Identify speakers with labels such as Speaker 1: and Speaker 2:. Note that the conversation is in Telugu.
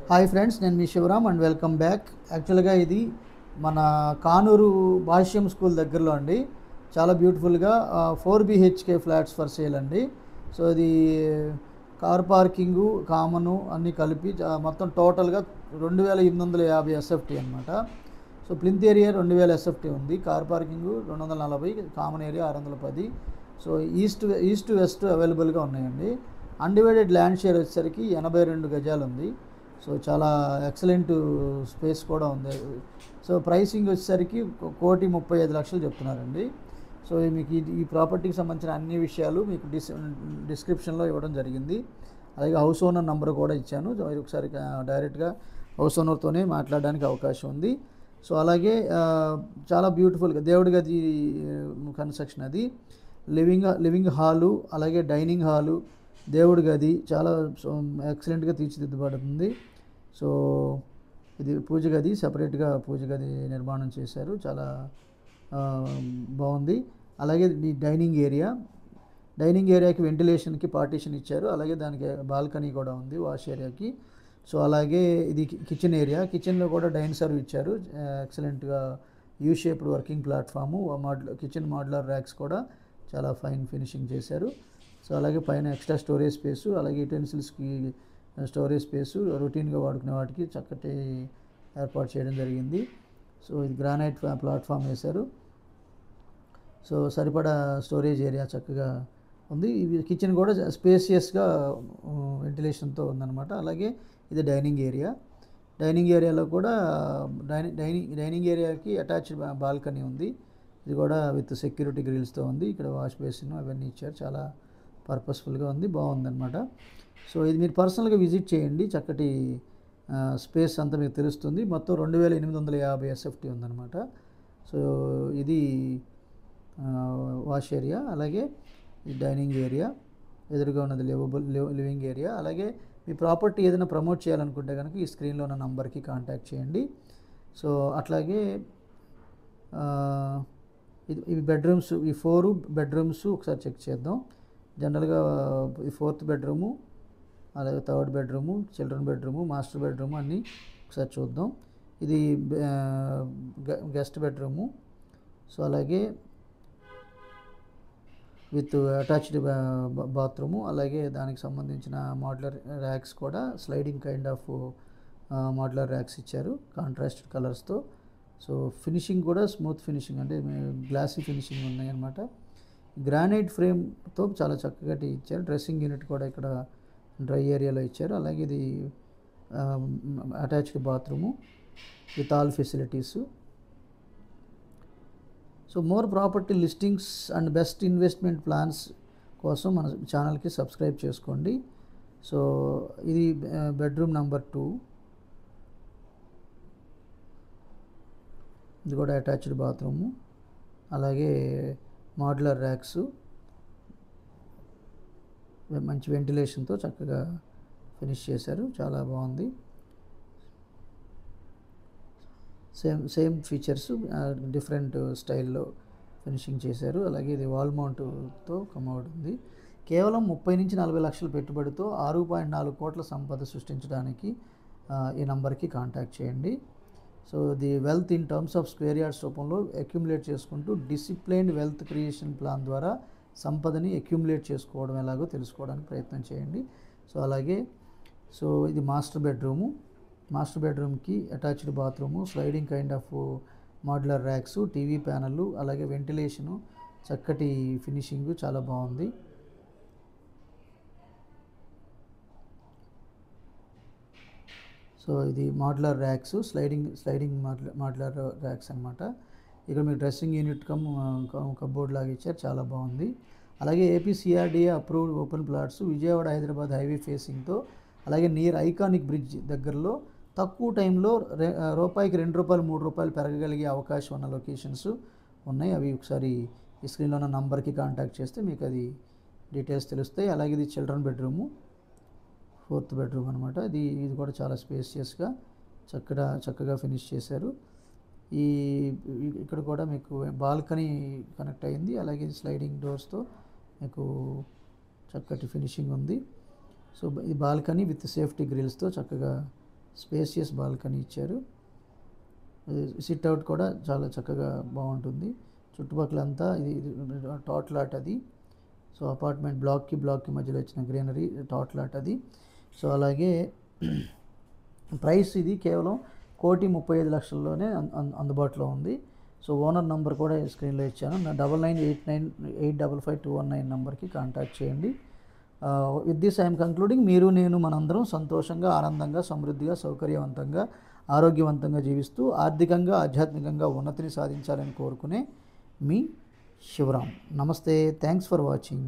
Speaker 1: హాయ్ ఫ్రెండ్స్, నేను మీ శివరామ్ అండ్ వెల్కమ్ బ్యాక్. యాక్చువల్గా ఇది మన కానూరు భాష్యం స్కూల్ దగ్గరలో అండి. చాలా బ్యూటిఫుల్గా 4 BHK ఫ్లాట్స్ ఫర్ సేల్ అండి. సో ఇది కార్ పార్కింగు కామను అన్నీ కలిపి మొత్తం టోటల్గా 2850 SFT అనమాట. సో ప్లింత్ ఏరియా 2000 SFT ఉంది, car parking 240, common area 610. So east west అవైలబుల్గా ఉన్నాయండి. అన్డివైడెడ్ ల్యాండ్ షేర్ వచ్చేసరికి 82 గజాలు ఉంది. సో చాలా ఎక్సలెంట్ స్పేస్ కూడా ఉంది. సో ప్రైసింగ్ వచ్చేసరికి 1,35,00,000 చెప్తున్నారండి. సో మీకు ఈ ప్రాపర్టీకి సంబంధించిన అన్ని విషయాలు మీకు డిస్క్రిప్షన్లో ఇవ్వడం జరిగింది. అలాగే హౌస్ ఓనర్ నెంబర్ కూడా ఇచ్చాను. మీరు ఒకసారి డైరెక్ట్గా హౌస్ ఓనర్తోనే మాట్లాడడానికి అవకాశం ఉంది. సో అలాగే చాలా బ్యూటిఫుల్గా దేవుడి గది కన్స్ట్రక్షన్ అది. లివింగ్ హాలు, అలాగే డైనింగ్ హాలు, దేవుడి గది చాలా ఎక్సలెంట్గా తీర్చిదిద్దబడుతుంది. సో ఇది పూజ గది, సపరేట్గా పూజ గది నిర్మాణం చేశారు, చాలా బాగుంది. అలాగే ఈ డైనింగ్ ఏరియాకి వెంటిలేషన్కి పార్టీషన్ ఇచ్చారు. అలాగే దానికి బాల్కనీ కూడా ఉంది వాష్ ఏరియాకి. సో అలాగే ఇది కిచెన్లో కూడా డైన్ సర్వ్ ఇచ్చారు. ఎక్సలెంట్గా you shaped working platform, kitchen modular racks కూడా చాలా ఫైన్ ఫినిషింగ్ చేశారు. సో అలాగే పైన ఎక్స్ట్రా స్టోరేజ్ స్పేసు, అలాగే యుటెన్సిల్స్కి స్టోరేజ్ స్పేసు, రొటీన్గా వాడుకునే వాటికి చక్కటి ఏర్పాటు చేయడం జరిగింది. సో ఇది గ్రానైట్ ప్లాట్ఫామ్ వేశారు. సో సరిపడా స్టోరేజ్ ఏరియా చక్కగా ఉంది. ఇది కిచెన్ కూడా స్పేసియస్గా వెంటిలేషన్తో ఉందన్నమాట. అలాగే ఇది డైనింగ్ ఏరియాలో కూడా డైనింగ్ ఏరియాకి అటాచ్డ్ బాల్కనీ ఉంది. ఇది కూడా విత్ సెక్యూరిటీ గ్రిల్స్తో ఉంది. ఇక్కడ వాష్ బేసిన్ అవన్నీ ఇచ్చారు. చాలా పర్పస్ఫుల్గా ఉంది, బాగుందన్నమాట. సో ఇది మీరు పర్సనల్గా విజిట్ చేయండి, చక్కటి స్పేస్ అంతా మీకు తెలుస్తుంది. మొత్తం 2850 SFT ఉందన్నమాట. సో ఇది వాష్ ఏరియా, అలాగే ఈ డైనింగ్ ఏరియా, ఎదురుగా ఉన్నది లివింగ్ ఏరియా. అలాగే మీ ప్రాపర్టీ ఏదైనా ప్రమోట్ చేయాలనుకుంటే కనుక ఈ స్క్రీన్లో ఉన్న నంబర్కి కాంటాక్ట్ చేయండి. సో అట్లాగే ఇవి బెడ్రూమ్స్, ఈ 4 బెడ్రూమ్స్ ఒకసారి చెక్ చేద్దాం. జనరల్గా ఈ 4th బెడ్రూము, అలాగే 3rd bedroom, children bedroom, master bedroom అన్నీ ఒకసారి చూద్దాం. ఇది గెస్ట్ బెడ్రూము. సో అలాగే విత్ అటాచ్డ్ బాత్రూము, అలాగే దానికి సంబంధించిన మోడ్యులర్ ర్యాక్స్ కూడా sliding kind of modular racks ఇచ్చారు కాంట్రాస్టెడ్ కలర్స్తో. సో ఫినిషింగ్ కూడా స్మూత్ ఫినిషింగ్, అంటే గ్లాసీ ఫినిషింగ్ ఉన్నాయన్నమాట. గ్రానైట్ ఫ్రేమ్తో చాలా చక్కగా ఇచ్చారు. డ్రెస్సింగ్ యూనిట్ కూడా ఇక్కడ డ్రై ఏరియాలో ఇచ్చారు. అలాగే ఇది attached bathroom with all facilities. So more property listings and best investment plans కోసం మన ఛానల్కి సబ్స్క్రైబ్ చేసుకోండి. సో ఇది బెడ్రూమ్ నెంబర్ 2. ఇది కూడా అటాచ్డ్ బాత్రూము, అలాగే మోడ్యులర్ ర్యాక్స్, మంచి వెంటిలేషన్తో చక్కగా ఫినిష్ చేశారు, చాలా బాగుంది. సేమ్ ఫీచర్స్ డిఫరెంట్ స్టైల్లో ఫినిషింగ్ చేశారు. అలాగే ఇది వాల్ మౌంట్తో కమౌడ్ ఉంది. కేవలం 30 నుంచి 40 లక్షల పెట్టుబడితో 6.4 కోట్ల సంపద సృష్టించడానికి ఈ నంబర్కి కాంటాక్ట్ చేయండి. So the wealth in terms of square yards రూపంలో అక్యుములేట్ చేసుకుంటూ డిసిప్లైన్డ్ వెల్త్ క్రియేషన్ ప్లాన్ ద్వారా సంపదని అక్యుములేట్ చేసుకోవడం ఎలాగో తెలుసుకోవడానికి ప్రయత్నం చేయండి. సో అలాగే ఇది మాస్టర్ బెడ్రూమ్కి attached bathroom, sliding kind of modular racks, TV ప్యానెళ్ళు, అలాగే వెంటిలేషను, చక్కటి ఫినిషింగ్, చాలా బాగుంది. సో ఇది modular racks, sliding modular racks అనమాట. ఇక్కడ మీకు డ్రెస్సింగ్ యూనిట్ కబోర్డ్ లాగా ఇచ్చారు, చాలా బాగుంది. అలాగే APCRDA approved open plots, Vijayawada Hyderabad highway ఫేసింగ్తో, అలాగే నియర్ ఐకానిక్ బ్రిడ్జ్ దగ్గరలో తక్కువ టైంలో రూపాయికి ₹2, ₹3 పెరగగలిగే అవకాశం ఉన్న లొకేషన్స్ ఉన్నాయి. అవి ఒకసారి ఈ స్క్రీన్లో ఉన్న నంబర్కి కాంటాక్ట్ చేస్తే మీకు అది డీటెయిల్స్ తెలుస్తాయి. అలాగే ఇది చిల్డ్రన్ బెడ్రూము, 4th బెడ్రూమ్ అనమాట. ఇది కూడా చాలా స్పేసియస్గా చక్కగా ఫినిష్ చేశారు. ఇక్కడ కూడా మీకు బాల్కనీ కనెక్ట్ అయింది. అలాగే స్లైడింగ్ డోర్స్తో మీకు చక్కటి ఫినిషింగ్ ఉంది. సో ఈ బాల్కనీ విత్ సేఫ్టీ గ్రిల్స్తో చక్కగా స్పేసియస్ బాల్కనీ ఇచ్చారు. సిట్ అవుట్ కూడా చాలా చక్కగా బాగుంటుంది. చుట్టుపక్కల అంతా ఇది టాట్ లాట్ అది. సో అపార్ట్మెంట్ బ్లాక్కి మధ్యలో వచ్చిన గ్రీనరీ టాట్ లాట్ అది. సో అలాగే ప్రైస్ ఇది కేవలం 1,35,00,000లోనే అందుబాటులో ఉంది. సో ఓనర్ నంబర్ కూడా స్క్రీన్లో ఇచ్చాను. 9989855219 నెంబర్కి కాంటాక్ట్ చేయండి. With this I'm concluding. మీరు నేను మనందరం సంతోషంగా, ఆనందంగా, సమృద్ధిగా, సౌకర్యవంతంగా, ఆరోగ్యవంతంగా జీవిస్తూ ఆర్థికంగా, ఆధ్యాత్మికంగా ఉన్నతిని సాధించాలని కోరుకునే మీ శివరాం. నమస్తే. Thanks for watching.